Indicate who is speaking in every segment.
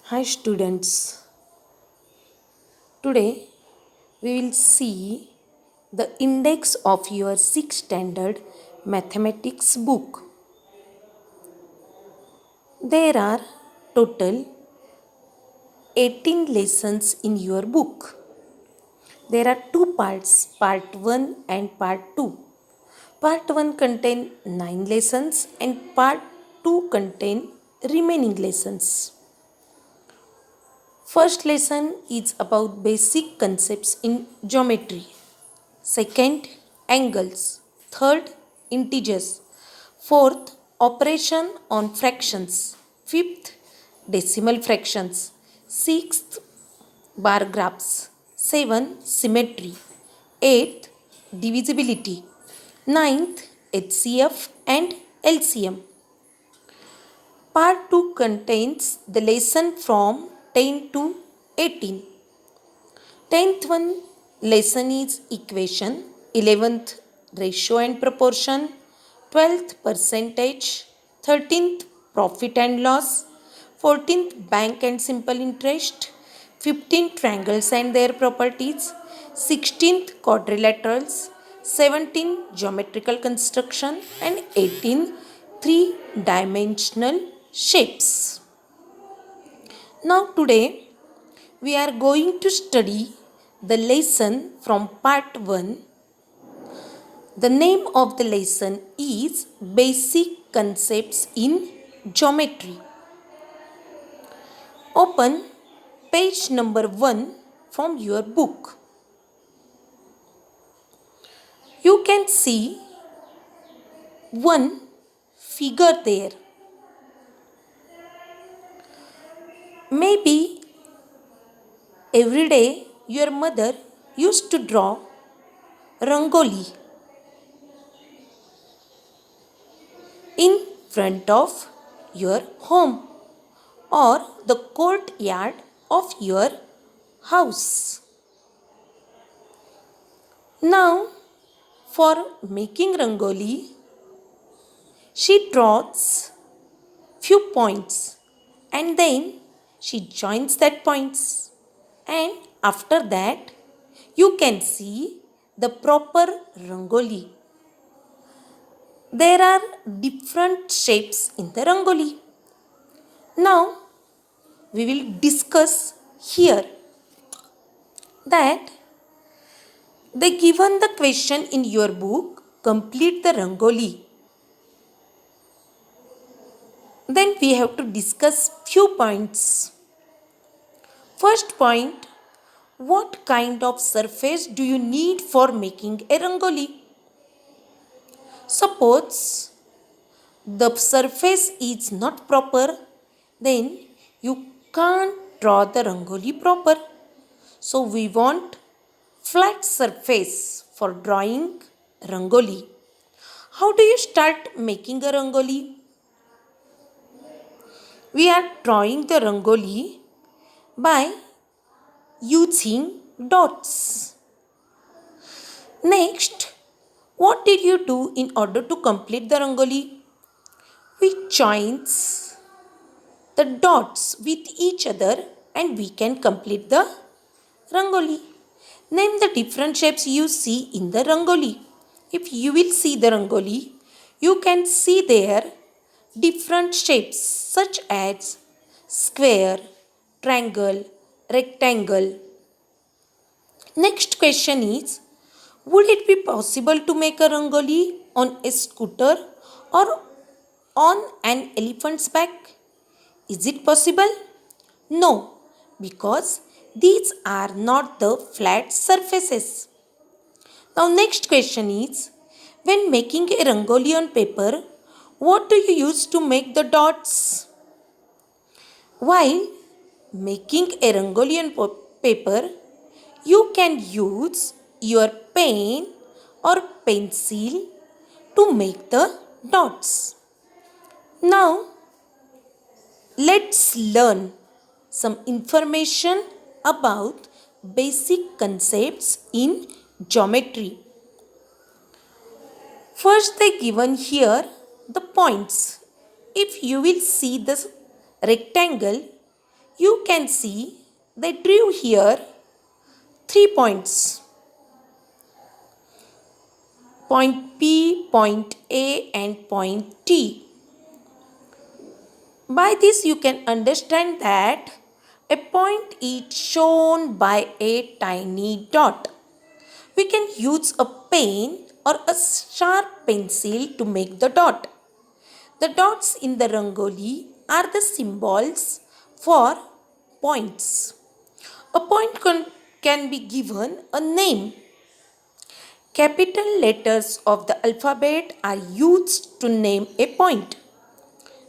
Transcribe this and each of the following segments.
Speaker 1: Hi students, today we will see the index of your 6th standard mathematics book. There are total 18 lessons in your book. There are two parts, part 1 and part 2. Part 1 contain 9 lessons and part 2 contain remaining lessons. First lesson is about basic concepts in geometry. Second, angles. Third, integers. Fourth, operation on fractions. Fifth, decimal fractions. Sixth, bar graphs. 7, symmetry. Eighth, divisibility. Ninth, HCF and LCM. Part 2 contains the lesson from 10 to 18. 10th one lesson is equation, 11th ratio and proportion, 12th percentage, 13th profit and loss, 14th bank and simple interest, 15th triangles and their properties, 16th quadrilaterals, 17th geometrical construction and 18th three-dimensional shapes. Now today we are going to study the lesson from part 1. The name of the lesson is Basic Concepts in Geometry. Open page number 1 from your book. You can see one figure there. Maybe every day your mother used to draw rangoli in front of your home or the courtyard of your house. Now, for making rangoli, she draws few points and then she joins that points, and after that you can see the proper rangoli. There are different shapes in the rangoli. Now we will discuss here that they given the question in your book, complete the rangoli. Then we have to discuss few points. First point, what kind of surface do you need for making a rangoli? Suppose the surface is not proper, then you can't draw the rangoli proper. So we want flat surface for drawing rangoli. How do you start making a rangoli? We are drawing the rangoli by using dots. Next, what did you do in order to complete the rangoli? We joins the dots with each other and we can complete the rangoli. Name the different shapes you see in the rangoli. If you will see the rangoli, you can see there different shapes such as square, triangle, rectangle. Next question is, would it be possible to make a rangoli on a scooter or on an elephant's back? Is it possible? No, because these are not the flat surfaces. Now next question is, when making a rangoli on paper, what do you use to make the dots? While making a rangoli on paper, you can use your pen or pencil to make the dots. Now let's learn some information about basic concepts in geometry. First, they given here the points. If you will see this rectangle, You can see they drew here 3 points. Point P, point A and point T. By this you can understand that a point is shown by a tiny dot. We can use a pen or a sharp pencil to make the dot. The dots in the rangoli are the symbols for points. A point can be given a name. Capital letters of the alphabet are used to name a point.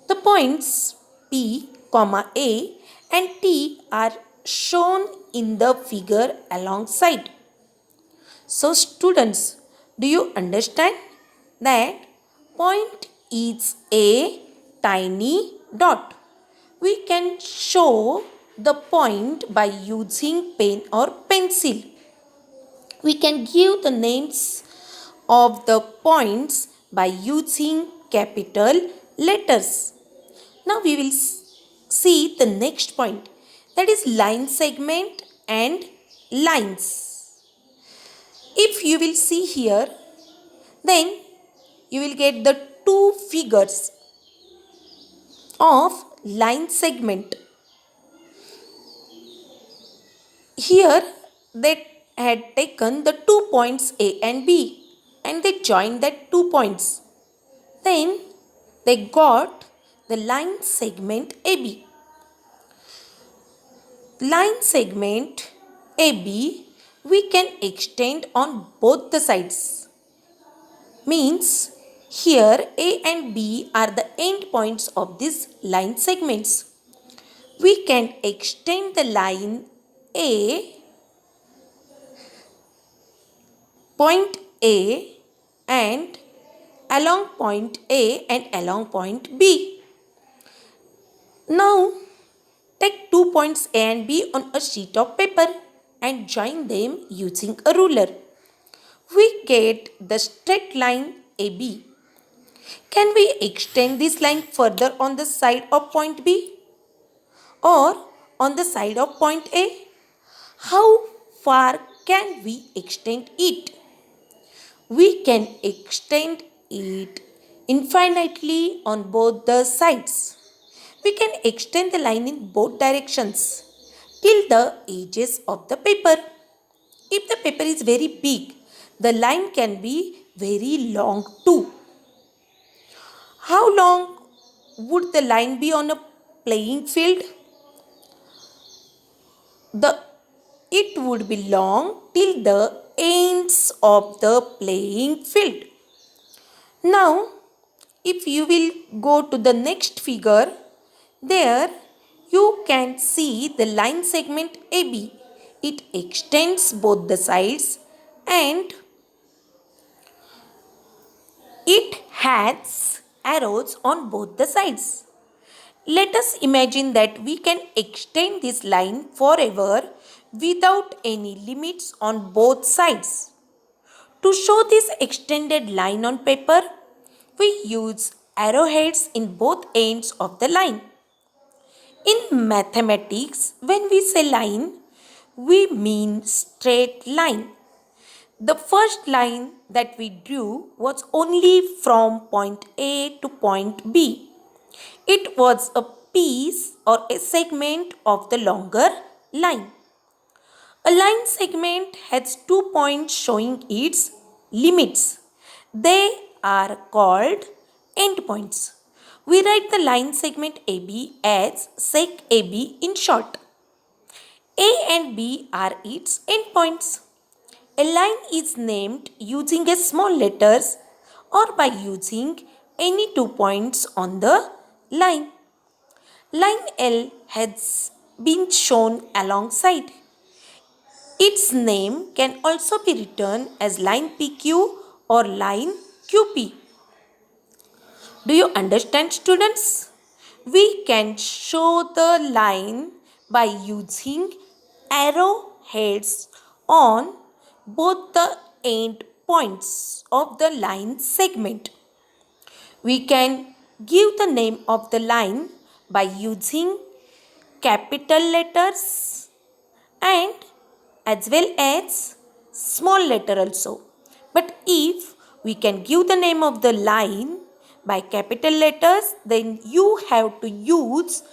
Speaker 1: The points P, A and T are shown in the figure alongside. So students, do you understand that point is a tiny dot? We can show the point by using pen or pencil. We can give the names of the points by using capital letters. Now we will see the next point, that is line segment and lines. If you will see here, then you will get the two figures of line segment. Here they had taken the 2 points A and B and they joined that 2 points. Then they got the line segment AB. Line segment AB we can extend on both the sides. Means here A and B are the end points of these line segments. We can extend the line A, point A and along point A and along point B. Now take 2 points A and B on a sheet of paper and join them using a ruler. We get the straight line AB. Can we extend this line further on the side of point B or on the side of point A? How far can we extend it? We can extend it infinitely on both the sides. We can extend the line in both directions till the edges of the paper. If the paper is very big, the line can be very long too. How long would the line be on a playing field? It would be long till the ends of the playing field. Now, if you will go to the next figure, there you can see the line segment AB. It extends both the sides and it has arrows on both the sides. Let us imagine that we can extend this line forever without any limits on both sides. To show this extended line on paper, we use arrowheads in both ends of the line. In mathematics, when we say line, we mean straight line. The first line that we drew was only from point A to point B. It was a piece or a segment of the longer line. A line segment has 2 points showing its limits. They are called endpoints. We write the line segment AB as sec AB in short. A and B are its endpoints. A line is named using a small letters or by using any 2 points on the line. Line L has been shown alongside. Its name can also be written as line PQ or line QP. Do you understand, students? We can show the line by using arrowheads on both the end points of the line segment. We can give the name of the line by using capital letters and as well as small letter also. But if we can give the name of the line by capital letters, then you have to use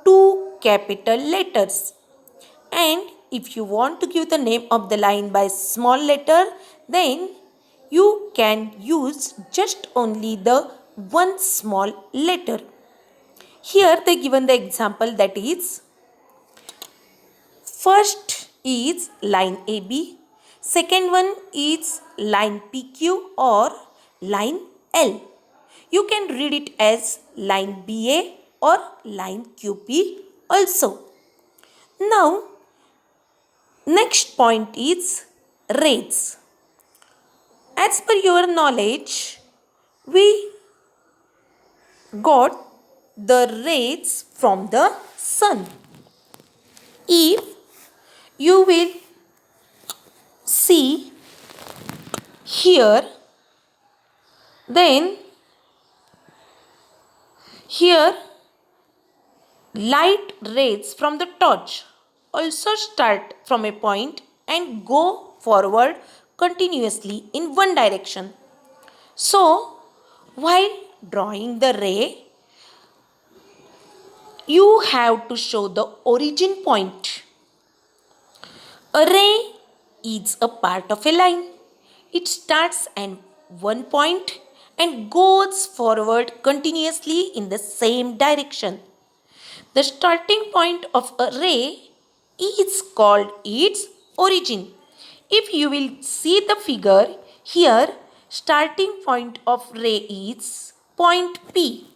Speaker 1: two capital letters. And if you want to give the name of the line by small letter, then you can use just only the one small letter. Here they given the example, that is, first is line AB, second one is line PQ or line L. You can read it as line BA or line QP also. Now, next point is rays. As per your knowledge, we got the rays from the sun. If you will see here, then here light rays from the torch also start from a point and go forward continuously in one direction. So, while drawing the ray, you have to show the origin point. A ray is a part of a line. It starts at one point and goes forward continuously in the same direction. The starting point of a ray is called its origin. If you will see the figure here, starting point of ray is point P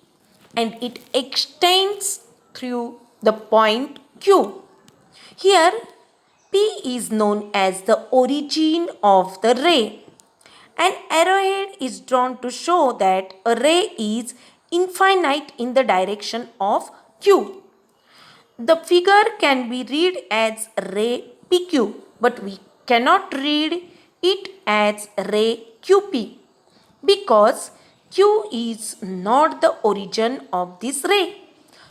Speaker 1: and it extends through the point Q. Here P is known as the origin of the ray. An arrowhead is drawn to show that a ray is infinite in the direction of Q. The figure can be read as ray PQ, but we cannot read it as ray QP because Q is not the origin of this ray.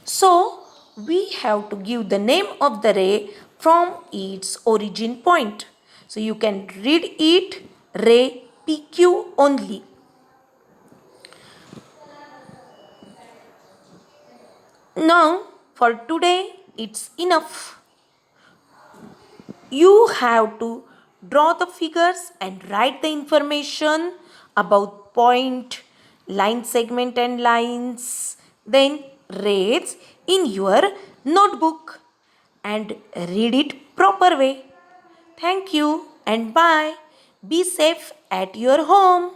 Speaker 1: So, we have to give the name of the ray from its origin point. So, you can read it ray PQ only. Now, for today, it's enough. You have to draw the figures and write the information about point, line segment and lines, then rays in your notebook and read it proper way. Thank you and bye. Be safe at your home.